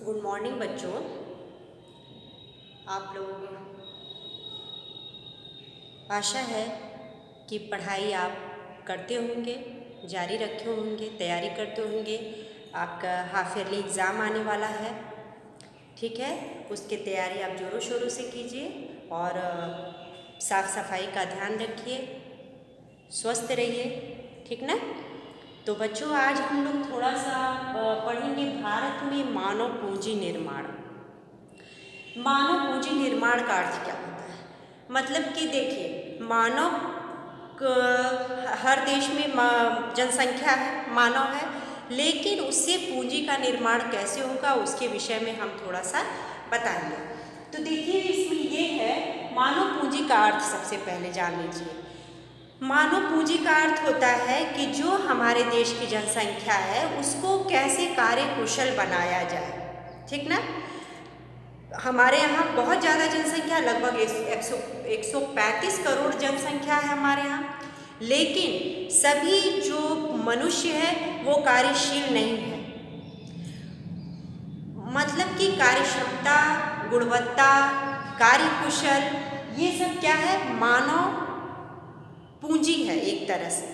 Good morning बच्चों। आप लोग, आशा है कि पढ़ाई आप करते होंगे, जारी रखे होंगे, तैयारी करते होंगे। आपका हाफ ईयरली एग्ज़ाम आने वाला है, ठीक है। उसकी तैयारी आप ज़ोरों शोरों से कीजिए और साफ़ सफाई का ध्यान रखिए, स्वस्थ रहिए, ठीक ना। तो बच्चों, आज हम लोग थोड़ा सा पढ़ेंगे भारत में मानव पूंजी निर्माण। मानव पूंजी निर्माण का अर्थ क्या होता है? मतलब कि देखिए, हर देश में जनसंख्या है, मानव है, लेकिन उससे पूंजी का निर्माण कैसे होगा उसके विषय में हम थोड़ा सा बताएंगे। तो देखिए, इसमें ये है, मानव पूंजी का अर्थ सबसे पहले जान लीजिए। मानव पूंजी का अर्थ होता है कि जो हमारे देश की जनसंख्या है उसको कैसे कार्यकुशल बनाया जाए, ठीक ना। हमारे यहाँ बहुत ज़्यादा जनसंख्या, लगभग 135 करोड़ जनसंख्या है हमारे यहाँ, लेकिन सभी जो मनुष्य है वो कार्यशील नहीं है। मतलब कि कार्यक्षमता, गुणवत्ता, कार्यकुशल, ये सब क्या है? मानव पूंजी है एक तरह से।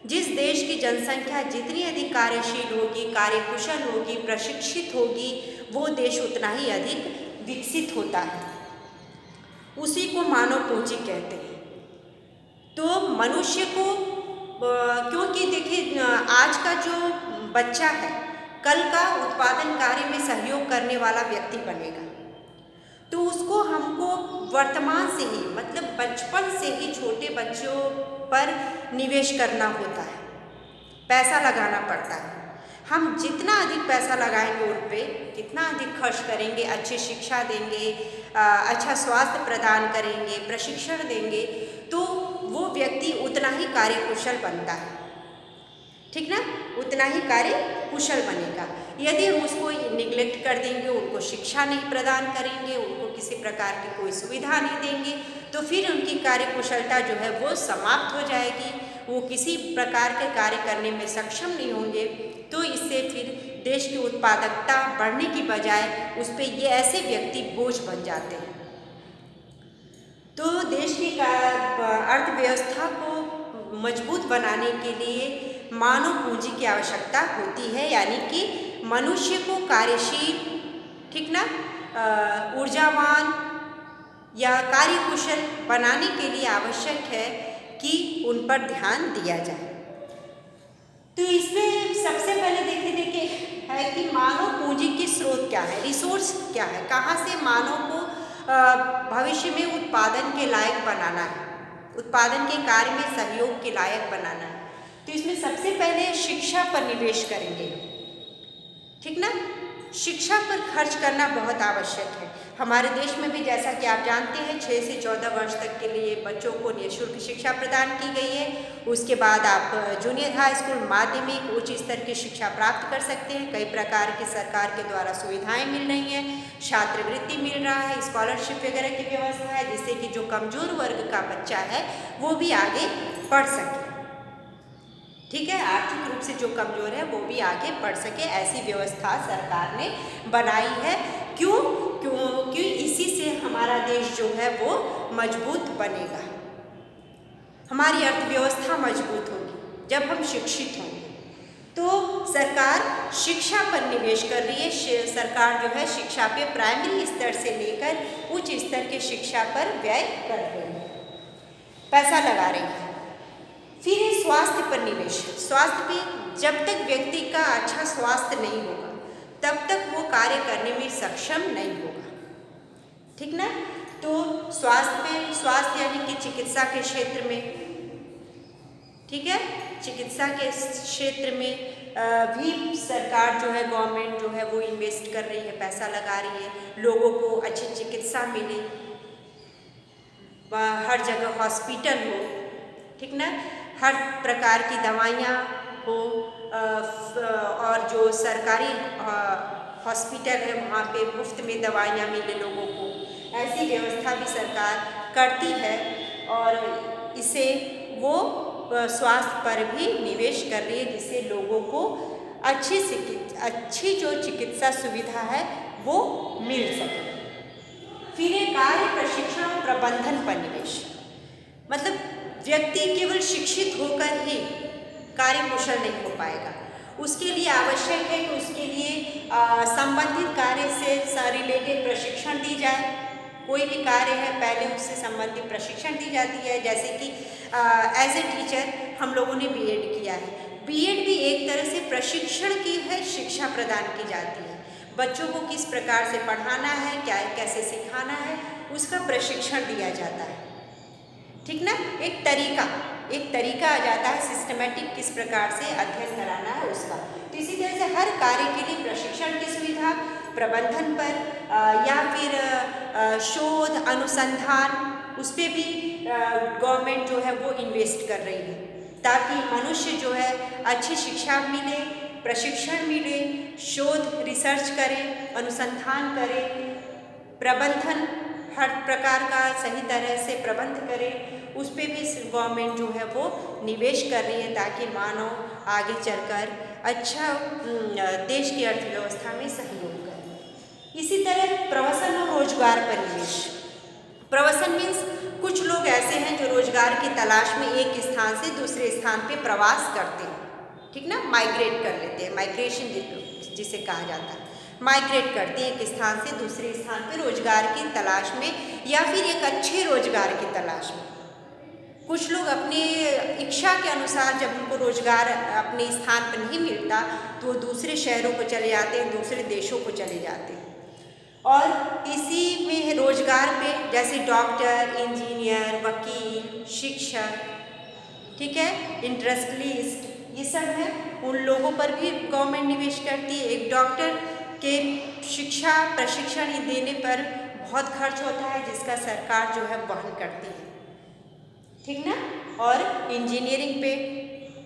जिस देश की जनसंख्या जितनी अधिक कार्यशील होगी, कार्यकुशल होगी, प्रशिक्षित होगी, वो देश उतना ही अधिक विकसित होता है। उसी को मानव पूंजी कहते हैं। तो मनुष्य को क्योंकि देखिए, आज का जो बच्चा है कल का उत्पादन कार्य में सहयोग करने वाला व्यक्ति बनेगा। तो उसको हमको वर्तमान से ही, मतलब बचपन से ही छोटे बच्चों पर निवेश करना होता है, पैसा लगाना पड़ता है। हम जितना अधिक पैसा लगाएंगे उन पर, जितना अधिक खर्च करेंगे, अच्छी शिक्षा देंगे, अच्छा स्वास्थ्य प्रदान करेंगे, प्रशिक्षण देंगे, तो वो व्यक्ति उतना ही कार्यकुशल बनता है, ठीक ना, उतना ही कार्यकुशल बनेगा। यदि हम उसको निगलेक्ट कर देंगे, उनको शिक्षा नहीं प्रदान करेंगे, उनको किसी प्रकार की कोई सुविधा नहीं देंगे, तो फिर उनकी कार्यकुशलता जो है वो समाप्त हो जाएगी, वो किसी प्रकार के कार्य करने में सक्षम नहीं होंगे। तो इससे फिर देश की उत्पादकता बढ़ने की बजाय उस पर ये ऐसे व्यक्ति बोझ बन जाते हैं। तो देश की अर्थव्यवस्था को मजबूत बनाने के लिए मानव पूंजी की आवश्यकता होती है, यानी कि मनुष्य को कार्यशील, ठीक ना, ऊर्जावान या कार्यकुशल बनाने के लिए आवश्यक है कि उन पर ध्यान दिया जाए। तो इसमें सबसे पहले देखिए है कि मानव पूंजी के स्रोत क्या है, रिसोर्स क्या है, कहाँ से मानव को भविष्य में उत्पादन के लायक बनाना है, उत्पादन के कार्य में सहयोग के लायक बनाना है। तो इसमें सबसे पहले शिक्षा पर निवेश करेंगे, ठीक ना। शिक्षा पर खर्च करना बहुत आवश्यक है। हमारे देश में भी, जैसा कि आप जानते हैं, 6 से 14 वर्ष तक के लिए बच्चों को निःशुल्क शिक्षा प्रदान की गई है। उसके बाद आप जूनियर हाई स्कूल, माध्यमिक, उच्च स्तर की शिक्षा प्राप्त कर सकते हैं। कई प्रकार की सरकार के द्वारा सुविधाएं मिल रही हैं, छात्रवृत्ति मिल रहा है, स्कॉलरशिप वगैरह की व्यवस्था है, जिससे कि जो कमज़ोर वर्ग का बच्चा है वो भी आगे बढ़ सके, ठीक है। आर्थिक रूप से जो कमज़ोर है वो भी आगे बढ़ सके, ऐसी व्यवस्था सरकार ने बनाई है। क्योंकि इसी से हमारा देश जो है वो मजबूत बनेगा, हमारी अर्थव्यवस्था मजबूत होगी जब हम शिक्षित होंगे। तो सरकार शिक्षा पर निवेश कर रही है। सरकार जो है शिक्षा पे प्राइमरी स्तर से लेकर उच्च स्तर के शिक्षा पर व्यय कर रही है, पैसा लगा रही है। फिर है स्वास्थ्य पर निवेश। स्वास्थ्य पे, जब तक व्यक्ति का अच्छा स्वास्थ्य नहीं होगा तब तक वो कार्य करने में सक्षम नहीं होगा, ठीक ना। तो स्वास्थ्य यानी कि चिकित्सा के क्षेत्र में, ठीक है, चिकित्सा के क्षेत्र में भी सरकार जो है, गवर्नमेंट जो है वो इन्वेस्ट कर रही है, पैसा लगा रही है, लोगों को अच्छी चिकित्सा मिले, हर जगह हॉस्पिटल हो, ठीक ना, हर प्रकार की दवाइयाँ हो, और जो सरकारी हॉस्पिटल है वहाँ पे मुफ्त में दवाइयाँ मिले लोगों को, ऐसी व्यवस्था भी सरकार करती है। और इसे वो स्वास्थ्य पर भी निवेश कर रही है, जिससे लोगों को अच्छी जो चिकित्सा सुविधा है वो मिल सके। फिर है कार्य प्रशिक्षण और प्रबंधन पर निवेश। मतलब व्यक्ति केवल शिक्षित होकर ही कार्यकुशल नहीं हो पाएगा, उसके लिए आवश्यक है कि उसके लिए संबंधित कार्य से रिलेटेड प्रशिक्षण दी जाए। कोई भी कार्य है पहले उससे संबंधित प्रशिक्षण दी जाती है। जैसे कि एज ए टीचर हम लोगों ने बीएड किया है, बीएड भी एक तरह से प्रशिक्षण की है, शिक्षा प्रदान की जाती है। बच्चों को किस प्रकार से पढ़ाना है, क्या कैसे सिखाना है, उसका प्रशिक्षण दिया जाता है, ठीक ना। एक तरीका आ जाता है सिस्टमेटिक किस प्रकार से अध्ययन कराना है उसका। तो इसी तरह से हर कार्य के लिए प्रशिक्षण की सुविधा, प्रबंधन पर या फिर शोध अनुसंधान, उस पर भी गवर्नमेंट जो है वो इन्वेस्ट कर रही है, ताकि मनुष्य जो है अच्छी शिक्षा मिले, प्रशिक्षण मिले, शोध रिसर्च करे, अनुसंधान करे, प्रबंधन हर प्रकार का सही तरह से प्रबंध करे, उस पर भी गवर्नमेंट जो है वो निवेश कर रही है, ताकि मानव आगे चलकर अच्छा देश की अर्थव्यवस्था में सहयोग करे। इसी तरह प्रवासन और रोजगार पर निवेश। प्रवासन मीन्स कुछ लोग ऐसे हैं जो रोजगार की तलाश में एक स्थान से दूसरे स्थान पे प्रवास करते हैं, ठीक ना, माइग्रेट कर लेते हैं, माइग्रेशन जिसे कहा जाता है। माइग्रेट करते हैं एक स्थान से दूसरे स्थान पे रोजगार की तलाश में या फिर एक अच्छे रोजगार की तलाश में। कुछ लोग अपने इच्छा के अनुसार जब उनको रोजगार अपने स्थान पर नहीं मिलता तो वो दूसरे शहरों को चले जाते हैं, दूसरे देशों को चले जाते हैं। और इसी में रोजगार पे जैसे डॉक्टर, इंजीनियर, वकील, शिक्षक, ठीक है, इंडस्ट्रियलिस्ट, ये सब है, उन लोगों पर भी गवर्नमेंट निवेश करती है। एक डॉक्टर के शिक्षा प्रशिक्षण देने पर बहुत खर्च होता है, जिसका सरकार जो है वहन करती है, ठीक ना। और इंजीनियरिंग पे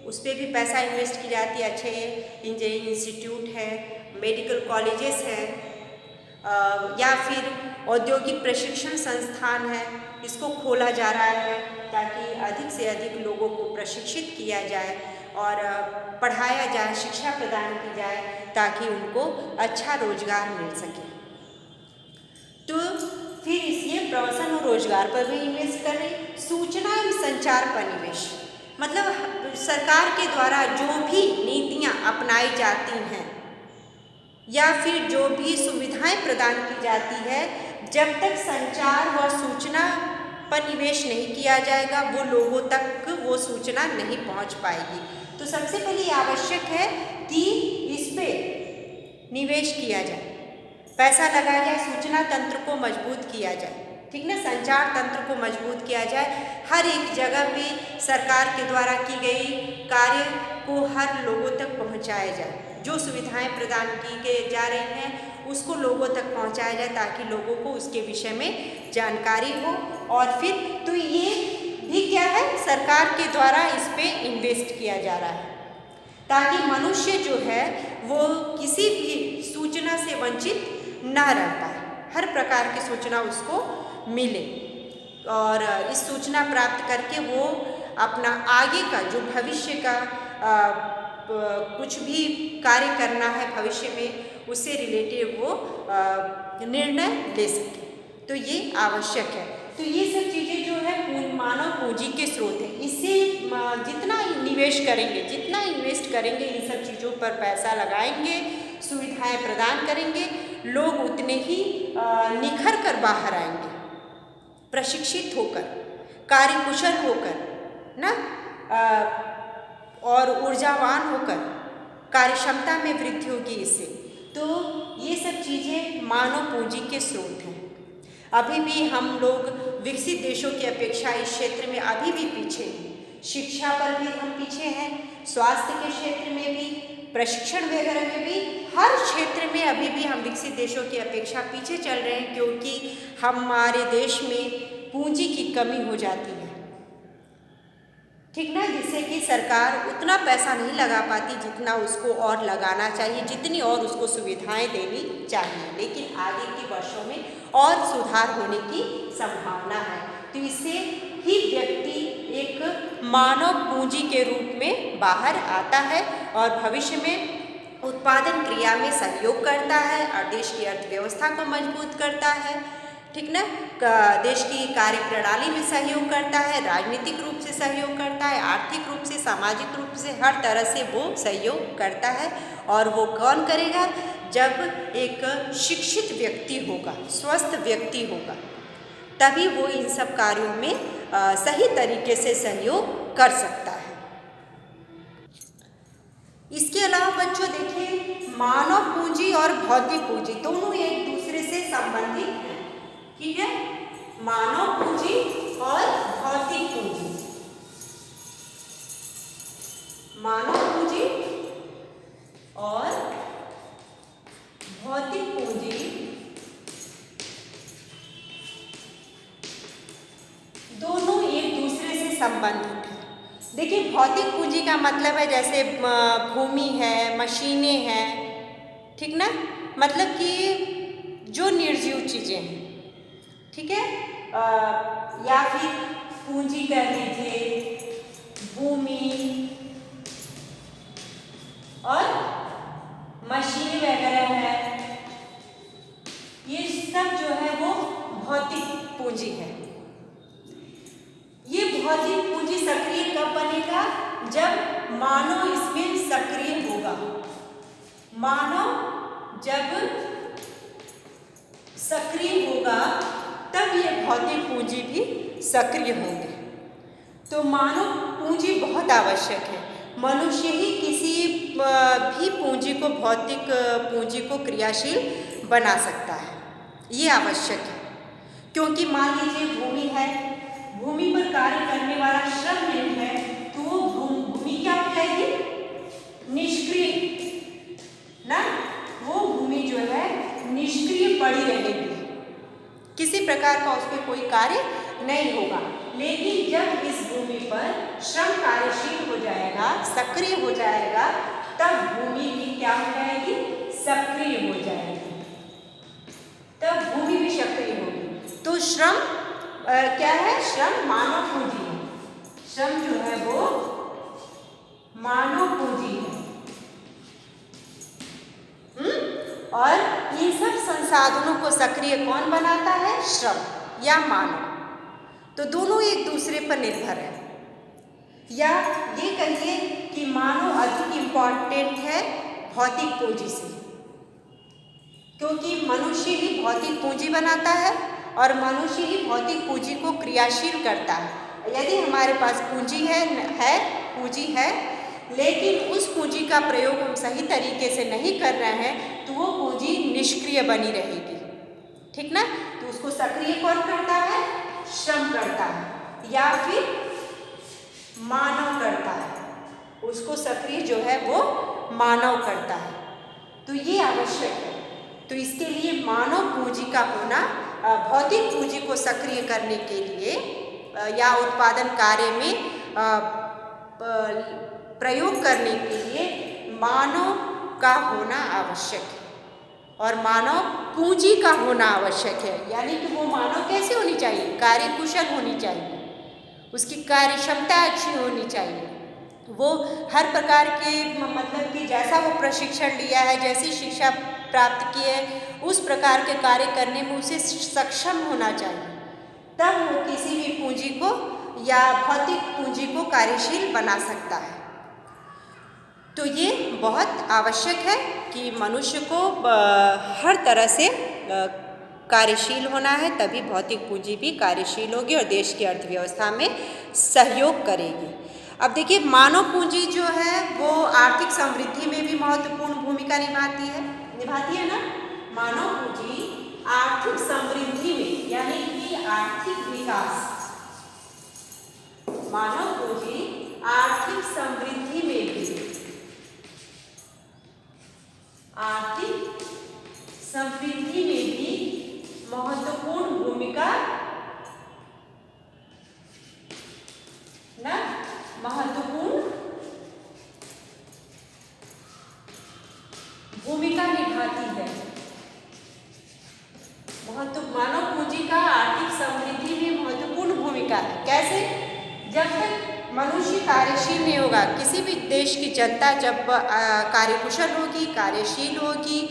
उस पर भी पैसा इन्वेस्ट की जाती है। अच्छे इंजीनियरिंग इंस्टीट्यूट है, मेडिकल कॉलेजेस हैं, या फिर औद्योगिक प्रशिक्षण संस्थान है, इसको खोला जा रहा है ताकि अधिक से अधिक लोगों को प्रशिक्षित किया जाए और पढ़ाया जाए, शिक्षा प्रदान की जाए, ताकि उनको अच्छा रोजगार मिल सके। तो फिर इसलिए प्रवासन और रोजगार पर भी इन्वेस्ट करें। सूचना एवं संचार पर निवेश, मतलब सरकार के द्वारा जो भी नीतियाँ अपनाई जाती हैं या फिर जो भी सुविधाएं प्रदान की जाती है, जब तक संचार व सूचना पर निवेश नहीं किया जाएगा वो लोगों तक वो सूचना नहीं पहुंच पाएगी। तो सबसे पहले आवश्यक है कि इस पे निवेश किया जाए, पैसा लगाया जाए, सूचना तंत्र को मजबूत किया जाए, ठीक ना, संचार तंत्र को मजबूत किया जाए। हर एक जगह पे सरकार के द्वारा की गई कार्य को हर लोगों तक पहुंचाया जाए, जो सुविधाएं प्रदान की जा रही हैं उसको लोगों तक पहुंचाया जाए, ताकि लोगों को उसके विषय में जानकारी हो। और फिर तो ये भी क्या है, सरकार के द्वारा इस पे इन्वेस्ट किया जा रहा है, ताकि मनुष्य जो है वो किसी भी सूचना से वंचित ना रह पाए, हर प्रकार की सूचना उसको मिले और इस सूचना प्राप्त करके वो अपना आगे का जो भविष्य का कुछ भी कार्य करना है भविष्य में, उससे रिलेटेड वो निर्णय ले सके। तो ये आवश्यक है। तो ये सब चीज़ें जो है मानव पूंजी के स्रोत हैं। इससे जितना निवेश करेंगे, जितना इन्वेस्ट करेंगे, इन सब चीज़ों पर पैसा लगाएंगे, सुविधाएं प्रदान करेंगे, लोग उतने ही निखर कर बाहर आएंगे, प्रशिक्षित होकर, कार्यकुशल होकर ना, और ऊर्जावान होकर, कार्यक्षमता में वृद्धि होगी इससे। तो ये सब चीज़ें मानव पूंजी के स्रोत हैं। अभी भी हम लोग विकसित देशों की अपेक्षा इस क्षेत्र में अभी भी पीछे हैं। शिक्षा पर भी हम पीछे हैं, स्वास्थ्य के क्षेत्र में भी, प्रशिक्षण वगैरह में भी, हर क्षेत्र में अभी भी हम विकसित देशों की अपेक्षा पीछे चल रहे हैं, क्योंकि हमारे देश में पूंजी की कमी हो जाती है, ठीक ना, जिससे कि सरकार उतना पैसा नहीं लगा पाती जितना उसको और लगाना चाहिए, जितनी और उसको सुविधाएं देनी चाहिए। लेकिन आगे के वर्षों में और सुधार होने की संभावना है। तो इससे ही व्यक्ति एक मानव पूंजी के रूप में बाहर आता है और भविष्य में उत्पादन क्रिया में सहयोग करता है और देश की अर्थव्यवस्था को मजबूत करता है, ठीक ना। देश की कार्य प्रणाली में सहयोग करता है, राजनीतिक रूप से सहयोग करता है, आर्थिक रूप से, सामाजिक रूप से, हर तरह से वो सहयोग करता है। और वो कौन करेगा? जब एक शिक्षित व्यक्ति होगा, स्वस्थ व्यक्ति होगा, तभी वो इन सब कार्यों में सही तरीके से सहयोग कर सकता है। इसके अलावा बच्चों देखिए, मानव पूंजी और भौतिक पूंजी दोनों एक दूसरे से संबंधित हैं, ठीक है। मानव पूंजी और भौतिक पूंजी, मानव पूंजी और भौतिक पूंजी दोनों एक दूसरे से संबंधित हैं। देखिए, भौतिक पूंजी का मतलब है जैसे भूमि है, मशीनें हैं, ठीक ना, मतलब कि जो निर्जीव चीज़ें हैं, ठीक है। या फिर पूंजी कह लीजिए भूमि और मशीनें वगैरह है, ये सब जो है वो भौतिक पूंजी है। ये भौतिक पूंजी सक्रिय कब बनेगा? जब मानव इसमें सक्रिय होगा। मानव जब सक्रिय होगा तब ये भौतिक पूंजी भी सक्रिय होंगे। तो मानव पूंजी बहुत आवश्यक है। मनुष्य ही किसी भी पूंजी को, भौतिक पूंजी को क्रियाशील बना सकता है, ये आवश्यक है। क्योंकि मान लीजिए भूमि है, भूमि पर कार्य करने वाला श्रम नहीं है, तो वो भूमि क्या हो जाएगी? निष्क्रिय ना, वो भूमि जो है निष्क्रिय पड़ी रहेगी, किसी प्रकार का उस पर कोई कार्य नहीं होगा। लेकिन जब इस भूमि पर श्रम कार्यशील हो जाएगा, सक्रिय हो जाएगा, तब भूमि भी क्या हो जाएगी? सक्रिय हो जाएगी, तब भूमि भी सक्रिय होगी। तो श्रम क्या है? श्रम मानव पूंजी है। श्रम जो है वो मानव पूंजी है। और इन सब संसाधनों को सक्रिय कौन बनाता है? श्रम या मानव। तो दोनों एक दूसरे पर निर्भर है। या ये कहिए कि मानव अधिक इम्पॉर्टेंट है भौतिक पूंजी से, क्योंकि मनुष्य ही भौतिक पूंजी बनाता है और मनुष्य ही भौतिक पूंजी को क्रियाशील करता है। यदि हमारे पास पूंजी है, लेकिन उस पूंजी का प्रयोग हम सही तरीके से नहीं कर रहे हैं, तो वो पूंजी निष्क्रिय बनी रहेगी, ठीक ना। तो उसको सक्रिय कौन करता है? श्रम करता है या फिर मानव करता है। उसको सक्रिय जो है वो मानव करता है। तो ये आवश्यक है। तो इसके लिए मानव पूंजी का होना, भौतिक पूंजी को सक्रिय करने के लिए या उत्पादन कार्य में प्रयोग करने के लिए मानव का होना आवश्यक है और मानव पूंजी का होना आवश्यक है। यानी कि वो मानव कैसे होनी चाहिए? कार्यकुशल होनी चाहिए, उसकी कार्य क्षमता अच्छी होनी चाहिए, वो हर प्रकार के मतलब कि जैसा वो प्रशिक्षण लिया है, जैसी शिक्षा प्राप्त की है, उस प्रकार के कार्य करने में उसे सक्षम होना चाहिए, तब वो किसी भी पूंजी को या भौतिक पूंजी को कार्यशील बना सकता है। तो ये बहुत आवश्यक है कि मनुष्य को हर तरह से कार्यशील होना है, तभी भौतिक पूंजी भी कार्यशील होगी और देश की अर्थव्यवस्था में सहयोग करेगी। अब देखिए, मानव पूंजी जो है वो आर्थिक समृद्धि में भी महत्वपूर्ण भूमिका निभाती है ना। मानव पूंजी आर्थिक समृद्धि में, यानी कि आर्थिक विकास, मानव पूंजी आर्थिक समृद्धि में भी, आर्थिक समृद्धि में भी महत्वपूर्ण भूमिका ना, महत्वपूर्ण भूमिका निभाती है। मानव पूंजी का आर्थिक समृद्धि में महत्वपूर्ण भूमिका है। कैसे? जब तक मनुष्य कार्यशील नहीं होगा। किसी भी देश की जनता जब कार्यकुशल होगी, कार्यशील होगी,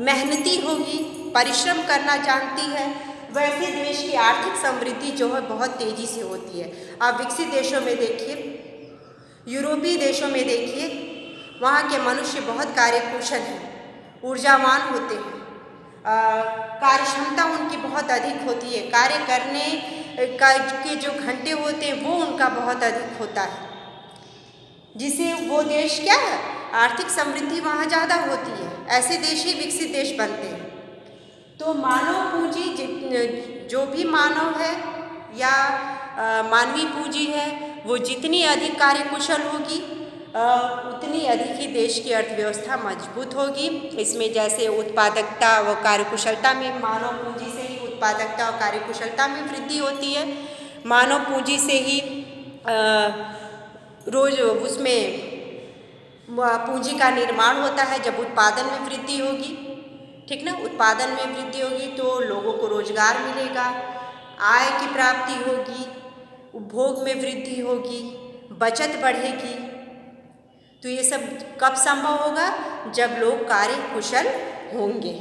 मेहनती होगी, परिश्रम करना जानती है, वैसे देश की आर्थिक समृद्धि जो है बहुत तेज़ी से होती है। आप विकसित देशों में देखिए, यूरोपीय देशों में देखिए, वहाँ के मनुष्य बहुत कार्यकुशल हैं, ऊर्जावान होते हैं, कार्य क्षमता उनकी बहुत अधिक होती है, कार्य करने के जो घंटे होते हैं वो उनका बहुत अधिक होता है, जिसे वो देश क्या है, आर्थिक समृद्धि वहाँ ज़्यादा होती है। ऐसे देश ही विकसित देश बनते हैं। तो मानव पूंजी, जो भी मानव है या मानवीय पूंजी है, वो जितनी अधिक कार्यकुशल होगी उतनी अधिक ही देश की अर्थव्यवस्था मजबूत होगी। इसमें जैसे उत्पादकता व कार्यकुशलता में मानव पूंजी से ही उत्पादकता और कार्यकुशलता में वृद्धि होती है। मानव पूंजी से ही रोज उसमें पूंजी का निर्माण होता है। जब उत्पादन में वृद्धि होगी, ठीक ना, उत्पादन में वृद्धि होगी तो लोगों को रोजगार मिलेगा, आय की प्राप्ति होगी, उपभोग में वृद्धि होगी, बचत बढ़ेगी। तो ये सब कब संभव होगा? जब लोग कार्यकुशल होंगे,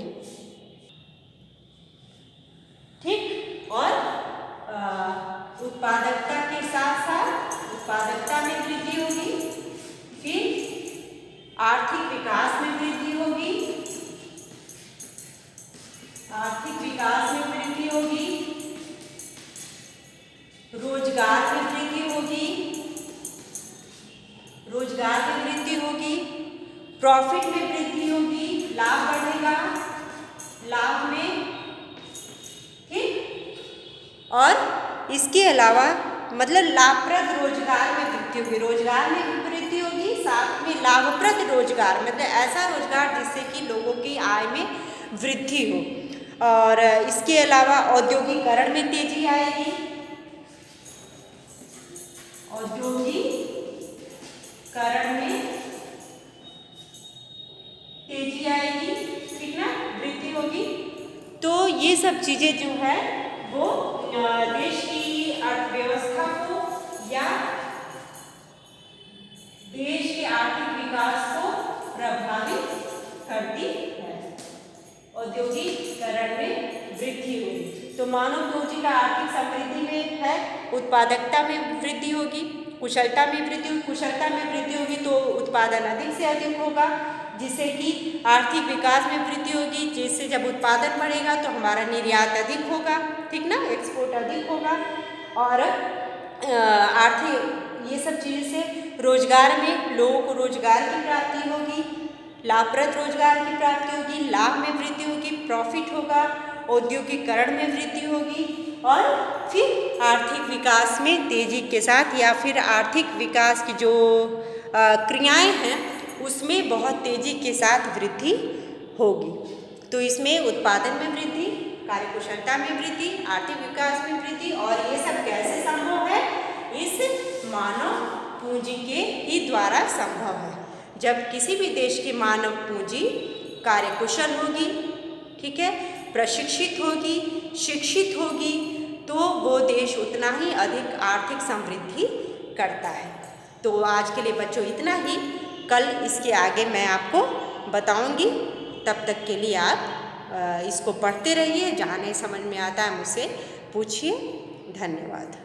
ठीक। और उत्पादकता के साथ साथ उत्पादकता में वृद्धि होगी, फिर आर्थिक विकास में वृद्धि होगी, आर्थिक विकास में वृद्धि होगी, रोजगार में वृद्धि होगी, रोजगार में वृद्धि होगी, प्रॉफिट में वृद्धि होगी, लाभ बढ़ेगा, लाभ में, ठीक। और इसके अलावा मतलब लाभप्रद रोजगार में वृद्धि होगी, रोजगार में भी वृद्धि होगी, साथ में लाभप्रद रोजगार मतलब ऐसा रोजगार जिससे कि लोगों की आय में वृद्धि हो। और इसके अलावा औद्योगिकरण में तेजी आएगी, औद्योगिकरण में तेजी आएगी, ठीक ना, वृद्धि होगी। तो ये सब चीजें जो है वो देश की अर्थव्यवस्था को या देश के आर्थिक विकास को प्रभावित करती है। औद्योगिकरण में वृद्धि होगी तो मानव पूंजी का आर्थिक समृद्धि में है, उत्पादकता में वृद्धि होगी, कुशलता में वृद्धि होगी, कुशलता में वृद्धि होगी तो उत्पादन अधिक से अधिक होगा, जिससे कि आर्थिक विकास में वृद्धि होगी, जिससे जब उत्पादन बढ़ेगा तो हमारा निर्यात अधिक होगा, ठीक ना, एक्सपोर्ट अधिक होगा। और आर्थिक ये सब चीज़ से रोजगार में लोगों को रोजगार की प्राप्ति होगी, लाभप्रद रोजगार की प्राप्ति होगी, लाभ में वृद्धि होगी, प्रॉफिट होगा, औद्योगिकरण में वृद्धि होगी और फिर आर्थिक विकास में तेजी के साथ या फिर आर्थिक विकास की जो क्रियाएं हैं उसमें बहुत तेजी के साथ वृद्धि होगी। तो इसमें उत्पादन में वृद्धि, कार्यकुशलता में वृद्धि, आर्थिक विकास में वृद्धि और ये सब कैसे संभव है? इस मानव पूंजी के ही द्वारा संभव है। जब किसी भी देश की मानव पूंजी कार्यकुशल होगी, ठीक है, प्रशिक्षित होगी, शिक्षित होगी तो वो देश उतना ही अधिक आर्थिक समृद्धि करता है। तो आज के लिए बच्चों इतना ही, कल इसके आगे मैं आपको बताऊंगी। तब तक के लिए आप इसको पढ़ते रहिए, जहाँ नहीं समझ में आता है मुझसे पूछिए। धन्यवाद।